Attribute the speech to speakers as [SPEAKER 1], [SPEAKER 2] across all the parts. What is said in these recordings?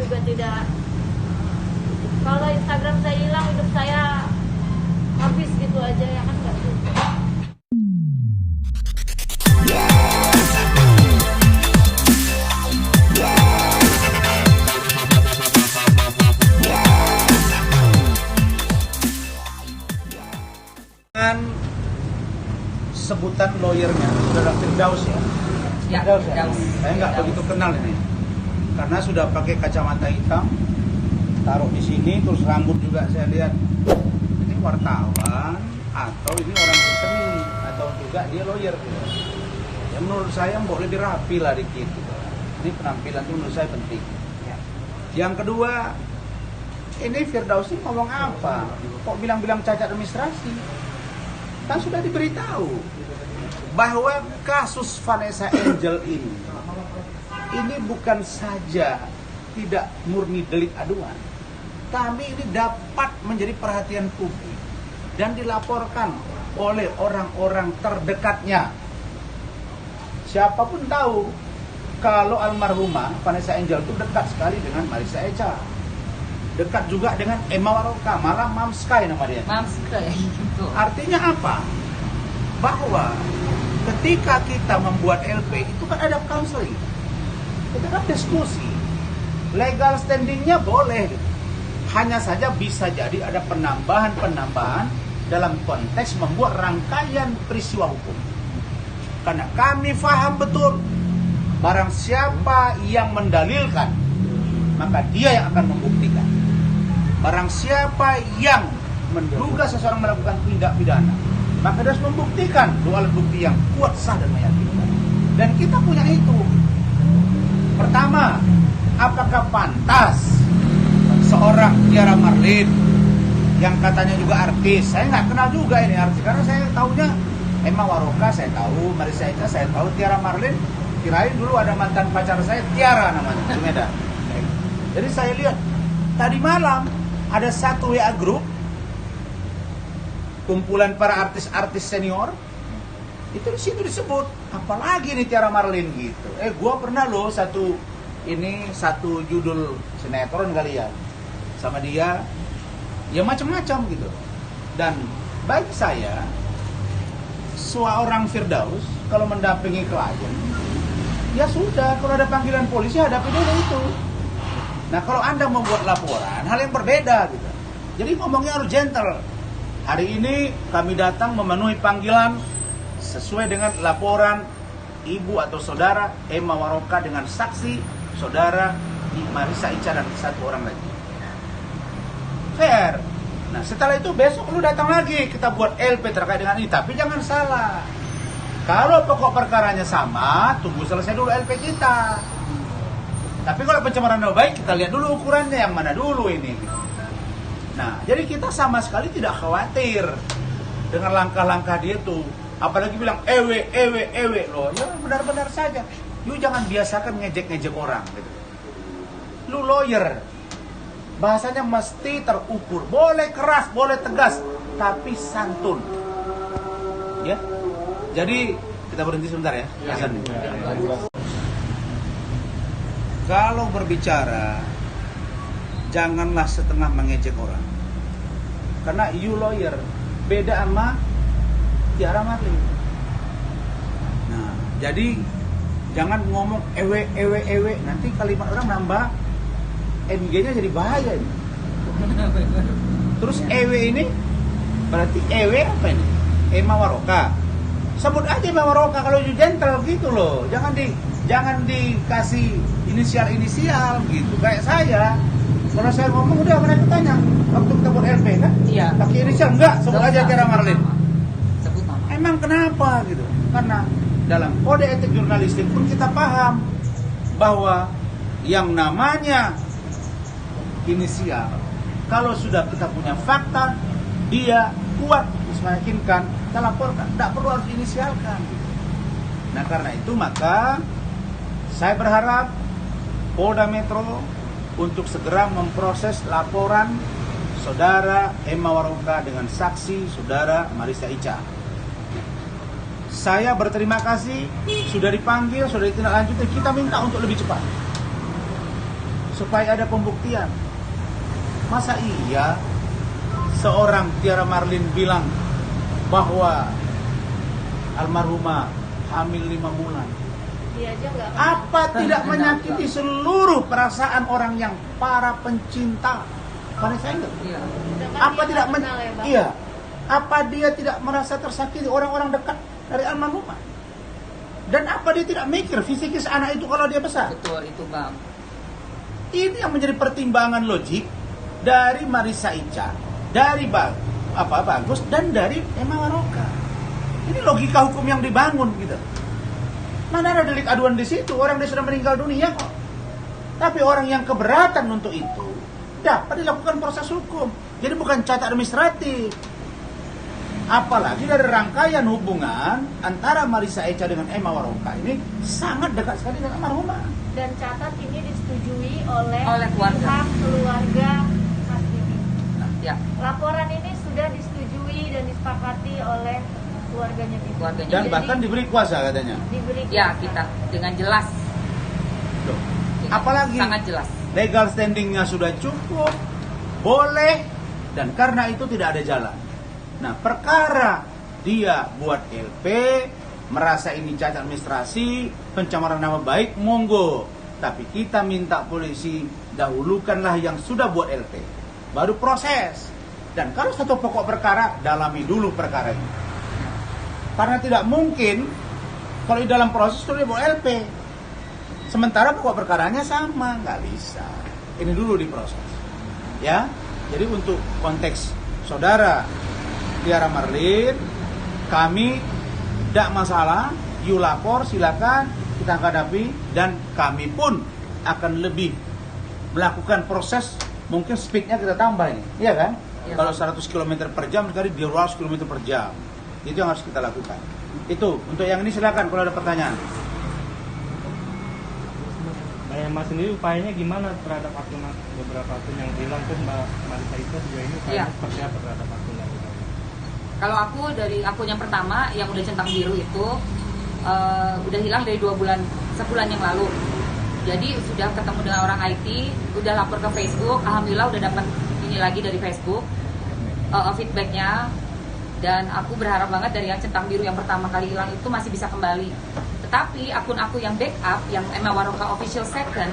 [SPEAKER 1] juga tidak. Kalau Instagram saya hilang, hidup saya habis gitu aja ya kan, nggak juga.
[SPEAKER 2] Dengan sebutan lawyernya, saudara Firdaus ya?
[SPEAKER 3] Ya,
[SPEAKER 2] Firdaus ya?
[SPEAKER 3] Firdaus.
[SPEAKER 2] Saya nggak begitu kenal ini, karena sudah pakai kacamata hitam, taruh di sini, terus rambut juga saya lihat. Ini wartawan atau ini orang seni atau juga dia lawyer gitu. Ya menurut saya boleh lebih rapi lah dikit gitu. Ini penampilan itu menurut saya penting. Yang kedua, ini Firdaus ini ngomong apa? Kok bilang-bilang cacat administrasi? Kan sudah diberitahu bahwa kasus Vanessa Angel ini bukan saja tidak murni delik aduan, kami ini dapat menjadi perhatian publik dan dilaporkan oleh orang-orang terdekatnya. Siapapun tahu kalau almarhumah Vanessa Angel itu dekat sekali dengan Marissa Echa, dekat juga dengan Emma Waroka, malah Mamskai nama dia.
[SPEAKER 3] Mamskai gitu.
[SPEAKER 2] Artinya apa? Bahwa ketika kita membuat LP itu kan ada counseling, kita kan diskusi, legal standingnya boleh, hanya saja bisa jadi ada penambahan dalam konteks membuat rangkaian peristiwa hukum. Karena kami paham betul, barang siapa yang mendalilkan, maka dia yang akan membuktikan. Barang siapa yang menduga seseorang melakukan tindak pidana, maka dia harus membuktikan dua alat bukti yang kuat, sah, dan meyakinkan. Dan kita punya itu. Pertama, apakah pantas seorang Tiara Marlin yang katanya juga artis, saya nggak kenal juga ini artis, karena saya tahunya Emma Waroka saya tahu, Marissa Echa saya tahu, Tiara Marlin kirain dulu ada mantan pacar saya Tiara namanya di Medan. Jadi saya lihat tadi malam ada satu WA group kumpulan para artis-artis senior, itu di situ disebut apalagi nih Tiara Marlin gitu. Gua pernah loh satu judul sinetron kali ya sama dia, ya macam-macam gitu. Dan bagi saya seorang Firdaus kalau mendampingi klien, ya sudah, kalau ada panggilan polisi hadapi dulu itu. Nah kalau Anda membuat laporan, hal yang berbeda gitu. Jadi ngomongnya harus gentle. Hari ini kami datang memenuhi panggilan sesuai dengan laporan ibu atau saudara Emma Waroka dengan saksi saudara Marissa Echa dan satu orang lagi. Fair. Nah setelah itu besok lu datang lagi, kita buat LP terkait dengan ini. Tapi jangan salah, kalau pokok perkaranya sama, tunggu selesai dulu LP kita. Tapi kalau pencemaran nama baik, kita lihat dulu ukurannya yang mana dulu ini. Nah, jadi kita sama sekali tidak khawatir dengan langkah-langkah dia tuh. Apalagi bilang ewe loh. Ya benar-benar saja. Lu jangan biasakan ngejek-ngejek orang gitu. Lu lawyer, bahasanya mesti terukur. Boleh keras, boleh tegas, tapi santun. Ya. Jadi kita berhenti sebentar ya. Hasan. Kalau berbicara, janganlah setengah mengejek orang. Karena you lawyer, beda sama Tiara Marlin. Nah, jadi jangan ngomong ewe. Nanti kalimat orang nambah MG-nya jadi bahaya ini. Terus ewe ini berarti ewe apa ini? Emma Waroka. Sebut aja Emma Waroka kalau you gentle gitu loh. Jangan dikasih inisial gitu. Kayak saya, kalau saya ngomong udah mereka tanya waktu kita buat LP kan?
[SPEAKER 3] Iya.
[SPEAKER 2] Pakai inisial enggak? Sebut aja Tiara Marlin.
[SPEAKER 3] Sebut nama.
[SPEAKER 2] Emang kenapa gitu? Karena dalam kode etik jurnalistik pun kita paham bahwa yang namanya inisial, kalau sudah kita punya fakta, dia kuat, meyakinkan, kita laporkan. Tidak perlu harus inisialkan. Nah karena itu maka saya berharap Polda Metro untuk segera memproses laporan saudara Emma Waroka dengan saksi saudara Marissa Echa. Saya berterima kasih, sudah dipanggil, sudah ditindaklanjuti, kita minta untuk lebih cepat. supaya ada pembuktian. Masa iya seorang Tiara Marlin bilang bahwa almarhumah hamil 5 bulan?
[SPEAKER 1] Dia aja nggak kenal.
[SPEAKER 2] Apa tidak menyakiti seluruh perasaan orang yang para pencinta Vanessa Angel?
[SPEAKER 3] Iya.
[SPEAKER 1] Sedangkan
[SPEAKER 2] Apa
[SPEAKER 1] dia
[SPEAKER 2] tidak
[SPEAKER 1] nggak kenal ya, Bang?
[SPEAKER 2] iya? Apa dia tidak merasa tersakiti orang-orang dekat dari almarhumah? Dan apa dia tidak mikir fisikis anak itu kalau dia besar?
[SPEAKER 3] Betul itu Bang.
[SPEAKER 2] Ini yang menjadi pertimbangan logik dari Marissa Ica, dari Bagus dan dari Emma Waroka. Ini logika hukum yang dibangun gitu. Mana ada delik aduan di situ, orang dia sudah meninggal dunia kok. Tapi orang yang keberatan untuk itu dapat dilakukan proses hukum. Jadi bukan cacat administratif. Apalagi dari rangkaian hubungan antara Marissa Ica dengan Emma Waroka ini sangat dekat sekali dengan almarhumah.
[SPEAKER 1] Dan catat ini disetujui oleh
[SPEAKER 3] keluarga.
[SPEAKER 1] pihak keluarga Mas Didi.
[SPEAKER 3] Ya,
[SPEAKER 1] Laporan ini sudah disetujui dan disepakati oleh keluarganya Didi.
[SPEAKER 3] keluarganya.
[SPEAKER 2] Dan
[SPEAKER 1] Jadi,
[SPEAKER 2] bahkan diberi kuasa katanya.
[SPEAKER 1] diberi
[SPEAKER 3] Ya,
[SPEAKER 1] kuasa.
[SPEAKER 3] kita dengan jelas.
[SPEAKER 2] Loh,
[SPEAKER 3] Dengan
[SPEAKER 2] apalagi
[SPEAKER 3] sangat jelas.
[SPEAKER 2] legal standingnya sudah cukup, boleh, dan karena itu tidak ada jalan. Nah, perkara dia buat LP, merasa ini cacat administrasi, pencemaran nama baik, monggo. Tapi kita minta polisi dahulukanlah yang sudah buat LP, baru proses. Dan kalau satu pokok perkara, dalami dulu perkara ini. Karena tidak mungkin kalau di dalam proses sudah buat LP, sementara pokok perkaranya sama, nggak bisa. Ini dulu diproses, ya. Jadi untuk konteks saudara Tiara Marlin, kami tidak masalah, you lapor silakan, kita hadapi, dan kami pun akan lebih melakukan proses, mungkin speednya kita tambah ini, iya kan?
[SPEAKER 3] Iya.
[SPEAKER 2] Kalau 100 km per jam, sekali 200 km per jam, itu yang harus kita lakukan. Itu, untuk yang ini silakan kalau ada pertanyaan.
[SPEAKER 4] Nah, Mas sendiri upayanya gimana terhadap beberapa akun yang hilang tuh Mbak Marissa itu juga ini upayanya
[SPEAKER 3] Iya.
[SPEAKER 4] seperti apa terhadap akun yang hilang?
[SPEAKER 3] Kalau aku dari akun yang pertama yang udah centang biru itu udah hilang dari 2 bulan, sebulan yang lalu. Jadi sudah ketemu dengan orang IT, udah lapor ke Facebook, alhamdulillah udah dapat ini lagi dari Facebook feedbacknya. Dan aku berharap banget dari yang centang biru yang pertama kali hilang itu masih bisa kembali. Tetapi akun-akun yang backup, yang Emma Waroka official second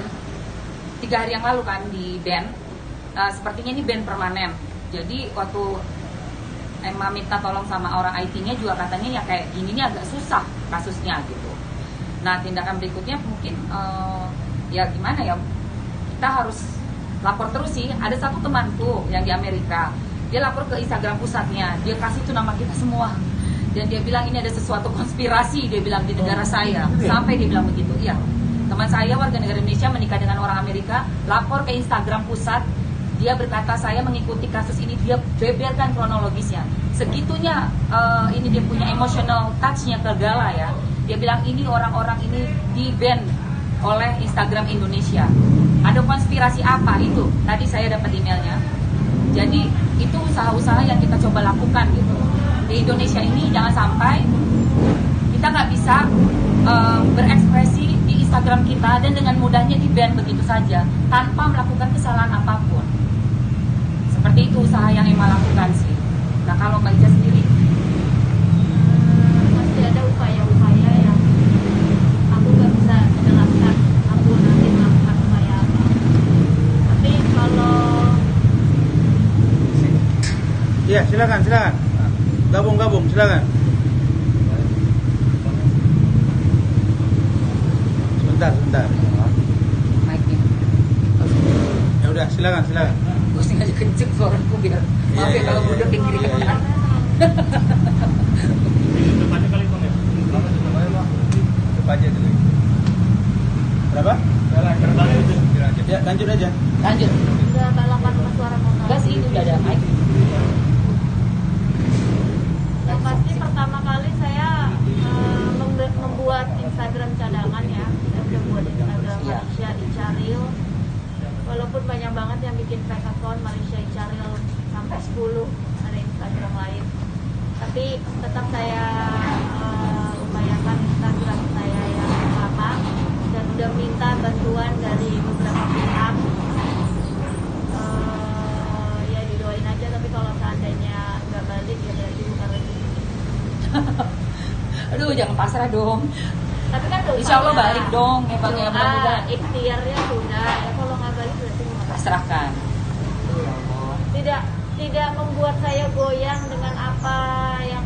[SPEAKER 3] 3 hari yang lalu kan di ban, sepertinya ini ban permanen. Jadi waktu Emma minta tolong sama orang IT-nya juga katanya ya kayak gini nih agak susah kasusnya gitu. Nah tindakan berikutnya mungkin ya gimana ya, kita harus lapor terus sih. Ada satu temanku yang di Amerika, dia lapor ke Instagram pusatnya, dia kasih tuh nama kita semua, dan dia bilang ini ada sesuatu konspirasi, dia bilang di negara saya, sampai dia bilang begitu. Iya, teman saya warga negara Indonesia menikah dengan orang Amerika, lapor ke Instagram pusat. Dia berkata saya mengikuti kasus ini, dia beberkan kronologisnya. Segitunya ini dia punya emotional touch-nya ke Gala ya. Dia bilang ini orang-orang ini di-ban oleh Instagram Indonesia. Ada konspirasi apa itu? Tadi saya dapat emailnya. Jadi itu usaha-usaha yang kita coba lakukan gitu. Di Indonesia ini jangan sampai kita nggak bisa berekspresi di Instagram kita dan dengan mudahnya di-ban begitu saja tanpa melakukan kesalahan apapun. Seperti itu usaha yang Emma lakukan sih. Nah kalau Mbak Ica sendiri?
[SPEAKER 1] Masih ada upaya-upaya yang aku nggak bisa jelaskan aku nanti melakukan upaya apa. Tapi kalau
[SPEAKER 2] Iya, silakan. Gabung, silakan. Sebentar.
[SPEAKER 3] Mic-nya.
[SPEAKER 2] Ya udah, silakan.
[SPEAKER 3] Gue sengaja kenceng suaraku biar maaf ya kalau udah ke kiri ke kanan.
[SPEAKER 4] Depannya kali Bang ya?
[SPEAKER 2] Coba aja dulu. Berapa? Ya, lanjut aja.
[SPEAKER 3] Lanjut.
[SPEAKER 1] udah balapan sama suara motor.
[SPEAKER 3] Enggak sih itu udah ada mic.
[SPEAKER 1] Yang pasti pertama kali saya membuat Instagram cadangan ya. Saya udah buat Instagram
[SPEAKER 3] Iya.
[SPEAKER 1] Malaysia Icaril. Walaupun banyak banget yang bikin fake account Malaysia Icaril sampai 10 ada Instagram lain. Tapi tetap saya upayakan Instagram saya yang lama dan udah minta bantuan dari beberapa pihak
[SPEAKER 3] Aduh, jangan pasrah dong.
[SPEAKER 1] Tapi kan tuh
[SPEAKER 3] Insya Allah balik dong ya Bang, ya mudah-mudahan.
[SPEAKER 1] ikhtiarnya sudah ya, kalau nggak balik berarti nggak
[SPEAKER 3] Pasrahkan. Ya Allah.
[SPEAKER 1] tidak membuat saya goyang dengan apa yang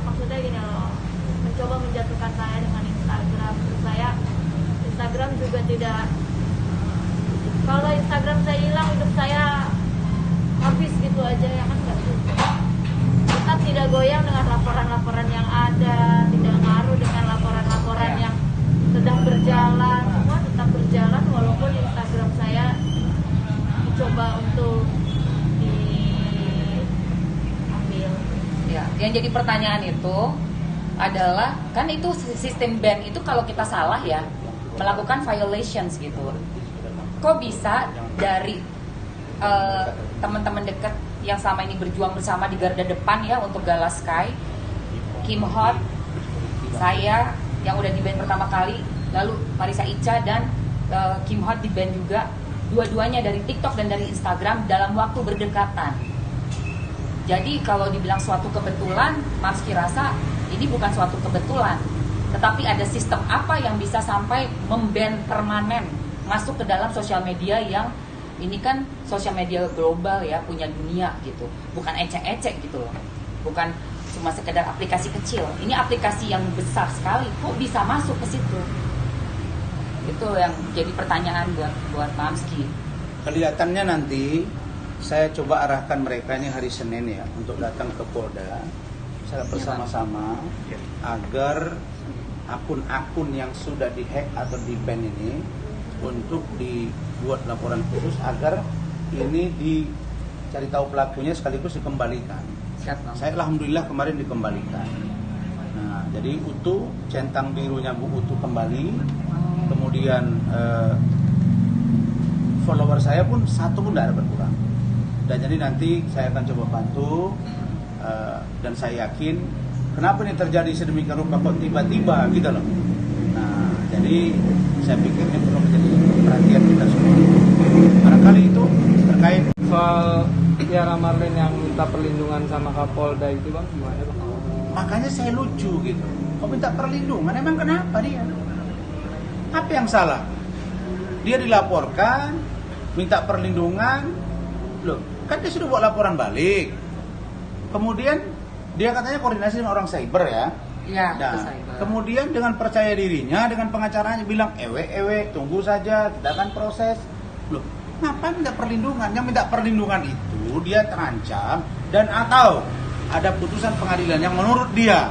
[SPEAKER 1] maksudnya gini loh, mencoba menjatuhkan saya dengan Instagram. Terus saya Instagram juga tidak, kalau Instagram saya hilang hidup saya habis gitu aja ya kan, nggak juga. Tetap tidak goyang dengan laporan-laporan yang ada, tidak ngaruh dengan laporan-laporan yang sedang berjalan, semua tetap berjalan walaupun Instagram saya dicoba untuk diambil.
[SPEAKER 3] Ya, yang jadi pertanyaan itu adalah kan itu sistem ban itu kalau kita salah ya melakukan violations gitu. Kok bisa dari teman-teman dekat yang selama ini berjuang bersama di garda depan ya untuk Gala Sky, Kim Hot, saya yang udah di ban pertama kali, lalu Marissa Ica dan Kim Hot di ban juga, dua-duanya dari TikTok dan dari Instagram dalam waktu berdekatan. Jadi kalau dibilang suatu kebetulan, Marski rasa ini bukan suatu kebetulan, tetapi ada sistem apa yang bisa sampai memban permanen masuk ke dalam sosial media yang ini kan sosial media global ya, punya dunia gitu, bukan ecek-ecek gitu loh, bukan cuma sekedar aplikasi kecil, ini aplikasi yang besar sekali, kok bisa masuk ke situ? Itu yang jadi pertanyaan buat Mamski.
[SPEAKER 2] Kelihatannya nanti saya coba arahkan mereka ini hari Senin ya untuk datang ke Polda secara bersama-sama agar akun-akun yang sudah dihack atau di-ban ini untuk dibuat laporan khusus agar ini dicari tahu pelakunya sekaligus dikembalikan.
[SPEAKER 3] Siap,
[SPEAKER 2] Saya alhamdulillah kemarin dikembalikan. Nah, jadi utuh, centang birunya Bu utuh kembali. Kemudian follower saya pun satu pun tidak ada berkurang. Dan jadi nanti saya akan coba bantu dan saya yakin kenapa ini terjadi sedemikian rupa kok tiba-tiba gitu loh. Nah, jadi saya pikir ini perlu menjadi perhatian kita semua. Barangkali itu terkait
[SPEAKER 4] Soal Tiara Marlin yang minta perlindungan sama Kapolda itu Bang, gimana Bang?
[SPEAKER 2] makanya saya lucu gitu. Kok minta perlindungan? Emang kenapa dia? Apa yang salah? Dia dilaporkan, minta perlindungan. Loh, kan dia sudah buat laporan balik. Kemudian dia katanya koordinasi dengan orang cyber ya.
[SPEAKER 3] Iya,
[SPEAKER 2] Nah,
[SPEAKER 3] itu cyber.
[SPEAKER 2] kemudian dengan percaya dirinya, dengan pengacaranya bilang, ewe, tunggu saja, kita akan proses. Loh, ngapain minta perlindungan? Yang minta perlindungan itu dia terancam dan atau ada putusan pengadilan yang menurut dia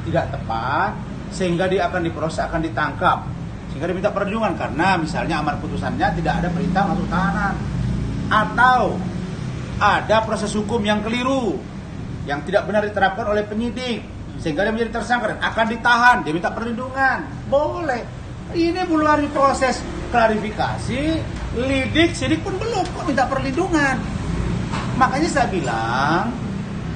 [SPEAKER 2] tidak tepat, sehingga dia akan diproses, akan ditangkap. Sehingga dia minta perlindungan karena misalnya amar putusannya tidak ada perintah masuk tahanan. Atau ada proses hukum yang keliru, yang tidak benar diterapkan oleh penyidik, sehingga dia menjadi tersangka dan akan ditahan, dia minta perlindungan. Boleh. Ini belum ada proses klarifikasi, lidik, sidik pun belum, kok minta perlindungan. Makanya saya bilang,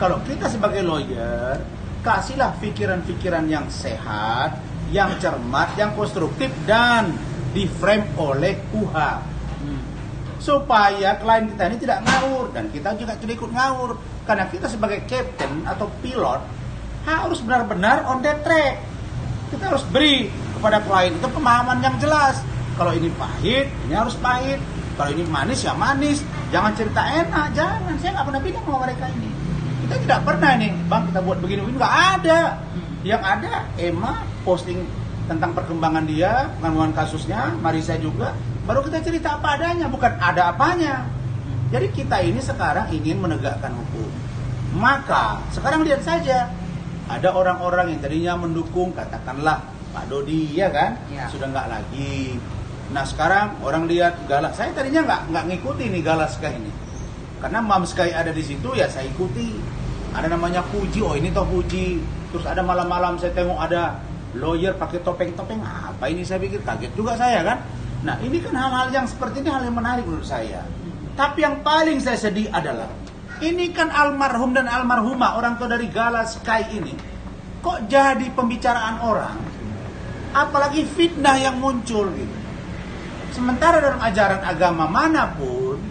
[SPEAKER 2] kalau kita sebagai lawyer, kasihlah pikiran-pikiran yang sehat, yang cermat, yang konstruktif, dan di-frame oleh KUHA. Supaya klien kita ini tidak ngawur, dan kita juga tidak ikut ngawur. Karena kita sebagai captain atau pilot harus benar-benar on that track. Kita harus beri kepada klien itu pemahaman yang jelas. Kalau ini pahit, ini harus pahit. Kalau ini manis, ya manis. Jangan cerita enak, jangan. Saya nggak pernah bilang sama mereka ini. Kita tidak pernah nih, Bang, kita buat begini-begini, nggak ada. Yang ada, Emma posting tentang perkembangan dia, pengembangan kasusnya, Marissa juga. Baru kita cerita apa adanya, bukan ada apanya. Jadi kita ini sekarang ingin menegakkan hukum. Maka sekarang lihat saja, ada orang-orang yang tadinya mendukung, katakanlah Pak Dodi, ya kan,
[SPEAKER 3] Ya.
[SPEAKER 2] sudah nggak lagi. Nah sekarang orang lihat Gala, saya tadinya nggak ngikuti nih Gala Sky ini, karena Mam Sky ada di situ ya saya ikuti. Ada namanya Puji, oh ini toh Puji. Terus ada malam-malam saya tengok ada lawyer pakai topeng-topeng, apa ini, saya pikir kaget juga saya kan. Nah ini kan hal-hal yang seperti ini hal yang menarik menurut saya. Tapi yang paling saya sedih adalah ini kan almarhum dan almarhumah orang tua dari Gala Sky ini kok jadi pembicaraan orang, apalagi fitnah yang muncul gitu. Sementara dalam ajaran agama manapun,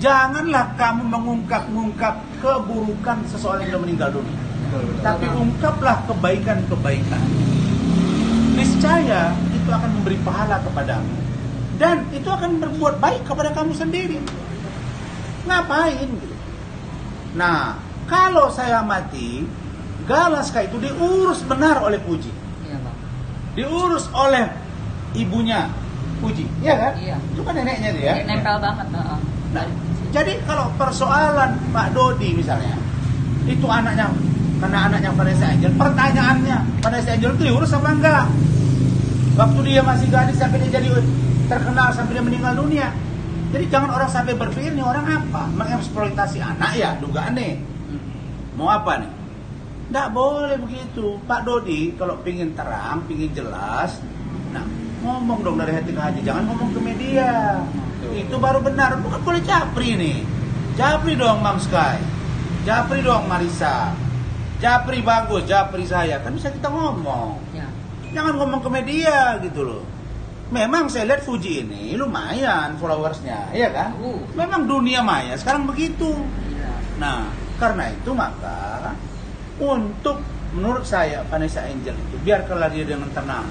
[SPEAKER 2] janganlah kamu mengungkap-ungkap keburukan seseorang yang sudah meninggal dunia. Tapi ungkaplah kebaikan-kebaikan. Niscaya itu akan memberi pahala kepadamu. Dan itu akan berbuat baik kepada kamu sendiri. Ngapain gitu? Nah, kalau saya mati, Galaska itu diurus benar oleh Puji.
[SPEAKER 3] Iya, Bang.
[SPEAKER 2] Diurus oleh ibunya Puji, iya kan?
[SPEAKER 3] Iya.
[SPEAKER 2] Itu kan neneknya dia.
[SPEAKER 3] Nempel banget.
[SPEAKER 2] Nah, jadi kalau persoalan Pak Dodi misalnya, itu anaknya, karena anaknya Vanessa Angel, pertanyaannya, Vanessa Angel itu diurus apa enggak? Waktu dia masih gadis sampai dia jadi terkenal sampai dia meninggal dunia. Jadi jangan orang sampai berpikir nih orang apa? Mengeksploitasi anak ya, dugaan nih. Mau apa nih? Nggak boleh begitu. Pak Dodi kalau pingin terang, pingin jelas, nah ngomong dong dari hati ke hati, jangan ngomong ke media. Itu baru benar. Bukan boleh japri nih. Japri dong Mam Sky. Japri dong Marisa. Japri bagus, japri saya. Kan bisa kita ngomong.
[SPEAKER 3] Ya.
[SPEAKER 2] Jangan ngomong ke media gitu loh. Memang saya lihat Fuji ini lumayan followersnya, iya kan? Memang dunia maya sekarang begitu.
[SPEAKER 3] Iya.
[SPEAKER 2] Nah, karena itu maka untuk menurut saya Vanessa Angel itu biarkanlah dia dengan tenang.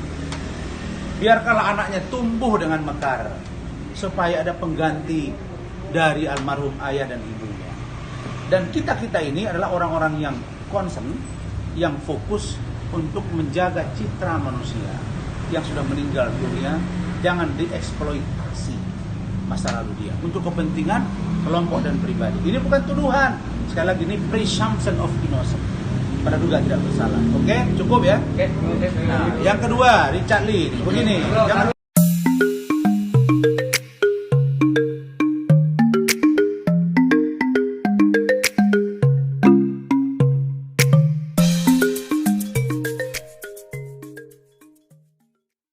[SPEAKER 2] Biarkanlah anaknya tumbuh dengan mekar supaya ada pengganti dari almarhum ayah dan ibunya. Dan kita-kita ini adalah orang-orang yang concern, yang fokus untuk menjaga citra manusia yang sudah meninggal dunia. Jangan dieksploitasi masa lalu dia untuk kepentingan kelompok dan pribadi. Ini bukan tuduhan. Sekali lagi ini presumption of innocence. Praduga tidak bersalah. Oke, cukup ya. Nah, yang kedua Richard Lee. Begini, jangan